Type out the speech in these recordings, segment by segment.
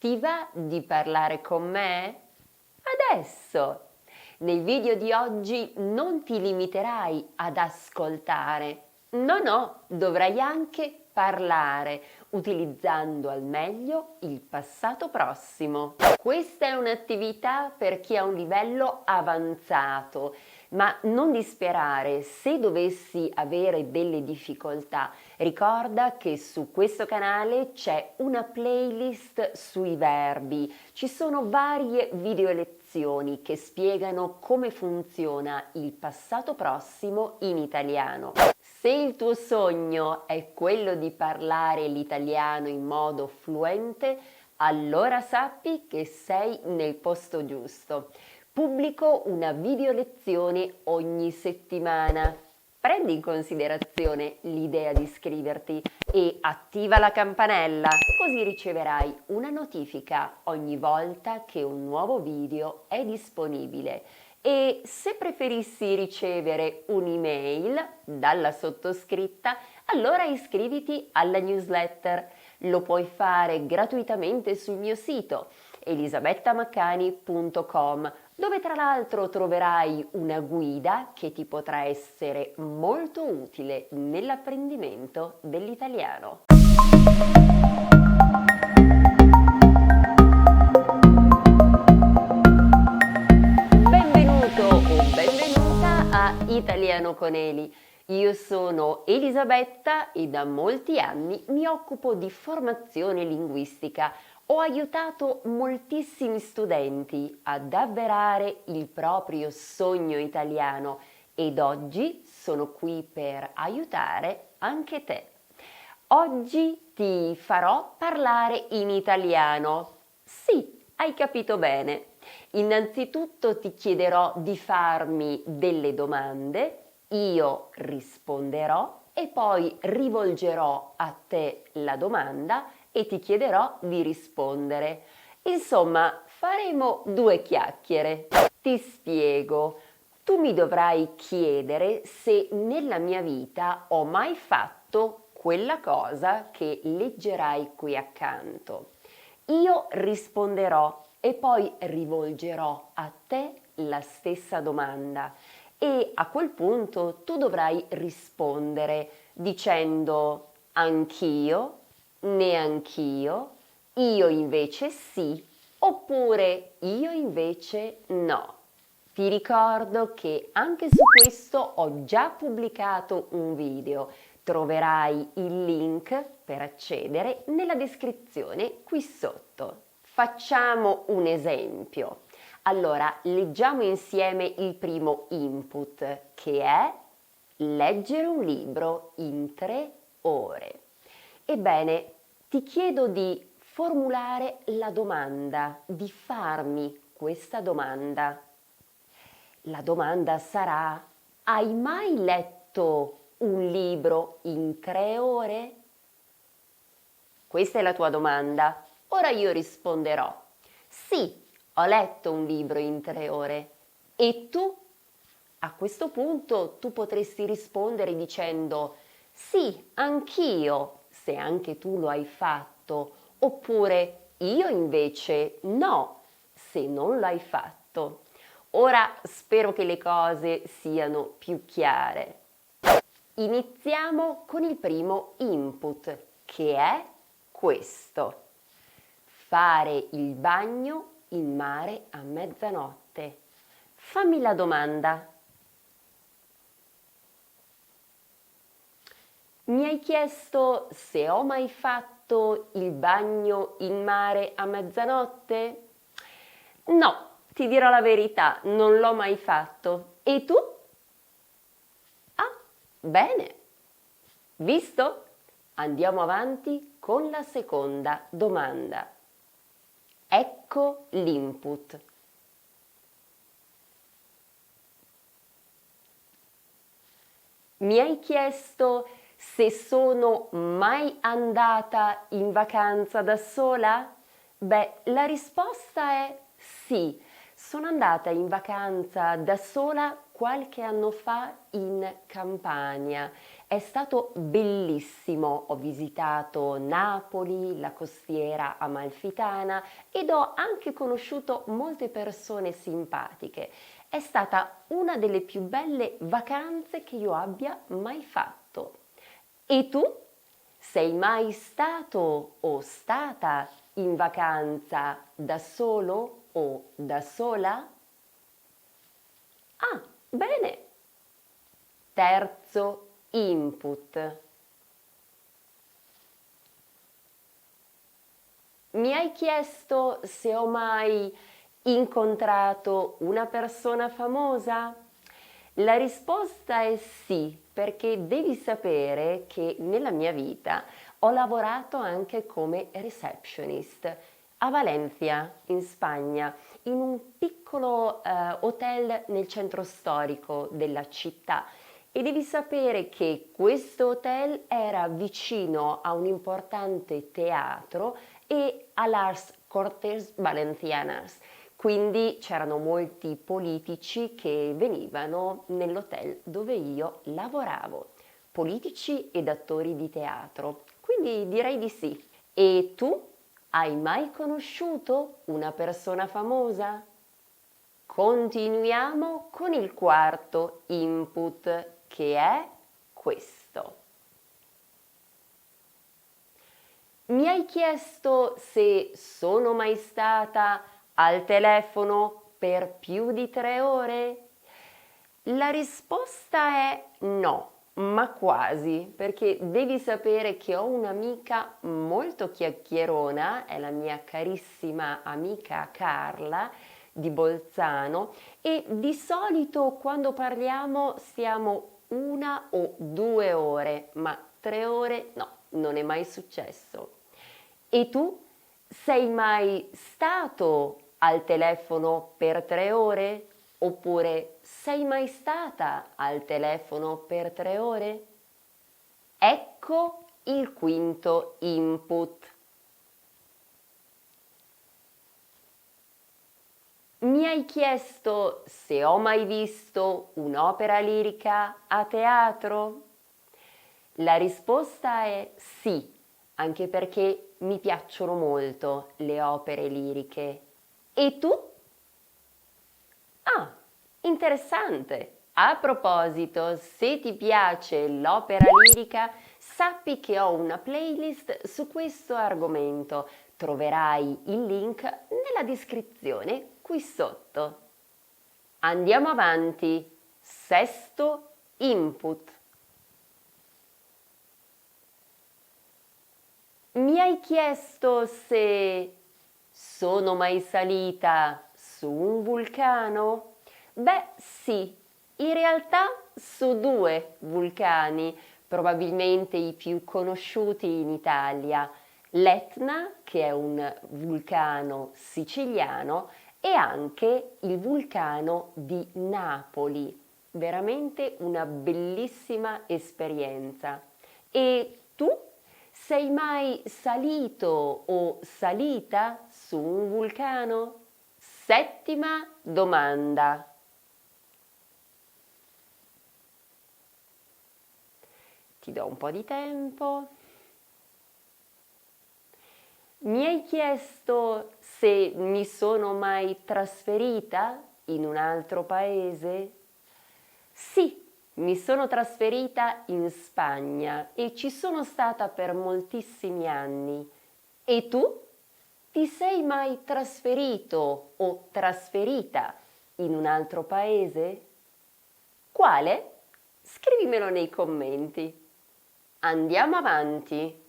Ti va di parlare con me? Adesso! Nel video di oggi non ti limiterai ad ascoltare. No, dovrai anche parlare, utilizzando al meglio il passato prossimo. Questa è un'attività per chi ha un livello avanzato, ma non disperare se dovessi avere delle difficoltà. Ricorda che su questo canale c'è una playlist sui verbi. Ci sono varie video lezioni che spiegano come funziona il passato prossimo in italiano. Se il tuo sogno è quello di parlare l'italiano in modo fluente, allora sappi che sei nel posto giusto. Pubblico una video lezione ogni settimana. Prendi in considerazione l'idea di iscriverti e attiva la campanella, così riceverai una notifica ogni volta che un nuovo video è disponibile. E se preferissi ricevere un'email dalla sottoscritta, allora iscriviti alla newsletter. Lo puoi fare gratuitamente sul mio sito elisabettamacani.com, dove tra l'altro troverai una guida che ti potrà essere molto utile nell'apprendimento dell'italiano. Benvenuto o benvenuta a Italiano con Eli. Io sono Elisabetta e da molti anni mi occupo di formazione linguistica. Ho aiutato moltissimi studenti ad avverare il proprio sogno italiano ed oggi sono qui per aiutare anche te. Oggi ti farò parlare in italiano. Sì, hai capito bene. Innanzitutto ti chiederò di farmi delle domande, io risponderò e poi rivolgerò a te la domanda e ti chiederò di rispondere. Insomma, faremo due chiacchiere. Ti spiego. Tu mi dovrai chiedere se nella mia vita ho mai fatto quella cosa che leggerai qui accanto. Io risponderò e poi rivolgerò a te la stessa domanda e a quel punto tu dovrai rispondere dicendo anch'io, neanch'io, io invece sì, oppure io invece no. Ti ricordo che anche su questo ho già pubblicato un video. Troverai il link per accedere nella descrizione qui sotto. Facciamo un esempio. Allora, leggiamo insieme il primo input, che è leggere un libro in 3 ore. Ebbene, ti chiedo di formulare la domanda, di farmi questa domanda. La domanda sarà: hai mai letto un libro in 3 ore? Questa è la tua domanda. Ora io risponderò: sì, ho letto un libro in 3 ore. E tu? A questo punto tu potresti rispondere dicendo: sì, anch'io, se anche tu lo hai fatto, oppure io invece no, se non l'hai fatto. Ora spero che le cose siano più chiare. Iniziamo con il primo input, che è questo: fare il bagno in mare a mezzanotte. Fammi la domanda. Mi hai chiesto se ho mai fatto il bagno in mare a mezzanotte? No, ti dirò la verità, non l'ho mai fatto. E tu? Ah, bene. Visto? Andiamo avanti con la seconda domanda. Ecco l'input. Mi hai chiesto se sono mai andata in vacanza da sola? Beh, la risposta è sì. Sono andata in vacanza da sola qualche anno fa in Campania. È stato bellissimo, ho visitato Napoli, la costiera amalfitana ed ho anche conosciuto molte persone simpatiche. È stata una delle più belle vacanze che io abbia mai fatto. E tu? Sei mai stato o stata in vacanza da solo o da sola? Ah, bene! Terzo input. Mi hai chiesto se ho mai incontrato una persona famosa? La risposta è sì, perché devi sapere che nella mia vita ho lavorato anche come receptionist a Valencia, in Spagna, in un piccolo hotel nel centro storico della città. E devi sapere che questo hotel era vicino a un importante teatro e a las Cortes Valencianas, quindi c'erano molti politici che venivano nell'hotel dove io lavoravo, politici ed attori di teatro, quindi direi di sì. E tu hai mai conosciuto una persona famosa? Continuiamo con il quarto input, che è questo. Mi hai chiesto se sono mai stata al telefono per più di 3 ore? La risposta è no, ma quasi, perché devi sapere che ho un'amica molto chiacchierona, è la mia carissima amica Carla di Bolzano, e di solito quando parliamo stiamo 1 o 2 ore, ma 3 ore no, non è mai successo. E tu sei mai stato al telefono per 3 ore? Oppure sei mai stata al telefono per 3 ore? Ecco il quinto input. Mi hai chiesto se ho mai visto un'opera lirica a teatro? La risposta è sì, anche perché mi piacciono molto le opere liriche. E tu? Ah, interessante! A proposito, se ti piace l'opera lirica, sappi che ho una playlist su questo argomento. Troverai il link nella descrizione qui sotto. Andiamo avanti. Sesto input. Mi hai chiesto se sono mai salita su un vulcano? Beh, sì, in realtà su 2 vulcani, probabilmente i più conosciuti in Italia, l'Etna, che è un vulcano siciliano, e anche il vulcano di Napoli. Veramente una bellissima esperienza. E tu? Sei mai salito o salita su un vulcano? Settima domanda. Ti do un po' di tempo. Mi hai chiesto se mi sono mai trasferita in un altro paese? Sì, mi sono trasferita in Spagna e ci sono stata per moltissimi anni. E tu? Ti sei mai trasferito o trasferita in un altro paese? Quale? Scrivimelo nei commenti. Andiamo avanti.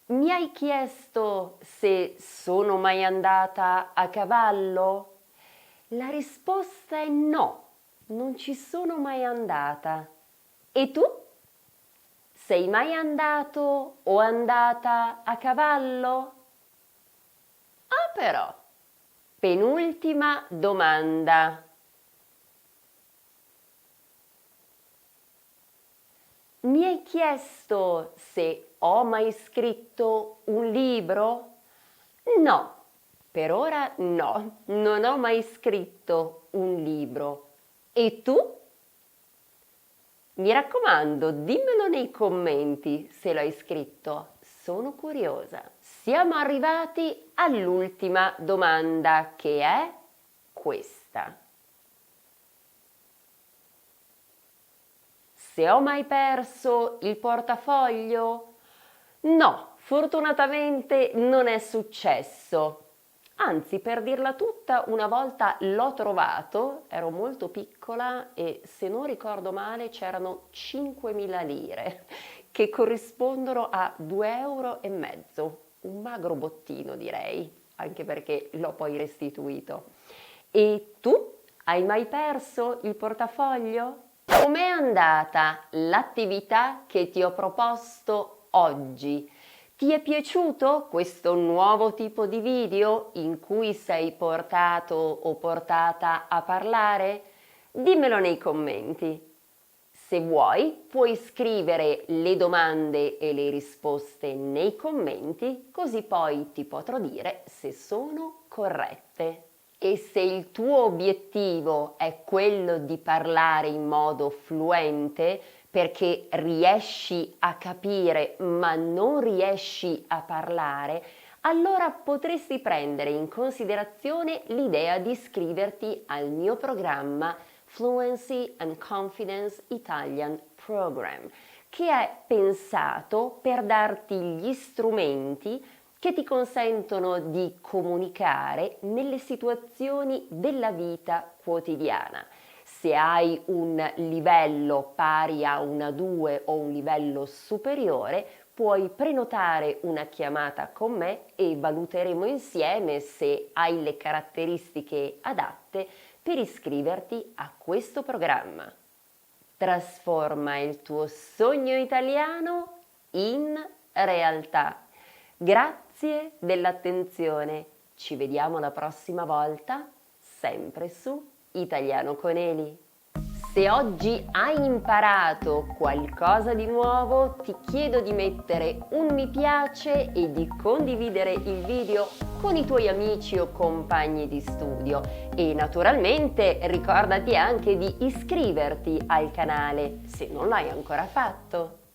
Mi hai chiesto se sono mai andata a cavallo? La risposta è no, non ci sono mai andata. E tu? Sei mai andato o andata a cavallo? Ah però! Penultima domanda. Mi hai chiesto se ho mai scritto un libro? No, per ora no, non ho mai scritto un libro. E tu? Mi raccomando, dimmelo nei commenti se lo hai scritto, sono curiosa. Siamo arrivati all'ultima domanda, che è questa. Se ho mai perso il portafoglio? No, fortunatamente non è successo. Anzi, per dirla tutta, una volta l'ho trovato, ero molto piccola e se non ricordo male c'erano 5.000 lire, che corrispondono a 2,5 euro, un magro bottino direi, anche perché l'ho poi restituito. E tu? Hai mai perso il portafoglio? Com'è andata l'attività che ti ho proposto oggi? Ti è piaciuto questo nuovo tipo di video in cui sei portato o portata a parlare? Dimmelo nei commenti. Se vuoi, puoi scrivere le domande e le risposte nei commenti, così poi ti potrò dire se sono corrette. E se il tuo obiettivo è quello di parlare in modo fluente, perché riesci a capire ma non riesci a parlare, allora potresti prendere in considerazione l'idea di iscriverti al mio programma Fluency and Confidence Italian Program, che è pensato per darti gli strumenti che ti consentono di comunicare nelle situazioni della vita quotidiana. Se hai un livello pari a una 2 o un livello superiore, puoi prenotare una chiamata con me e valuteremo insieme se hai le caratteristiche adatte per iscriverti a questo programma. Trasforma il tuo sogno italiano in realtà. Grazie dell'attenzione, ci vediamo la prossima volta, sempre su Italiano con Eli. Se oggi hai imparato qualcosa di nuovo, ti chiedo di mettere un mi piace e di condividere il video con i tuoi amici o compagni di studio. E naturalmente ricordati anche di iscriverti al canale se non l'hai ancora fatto.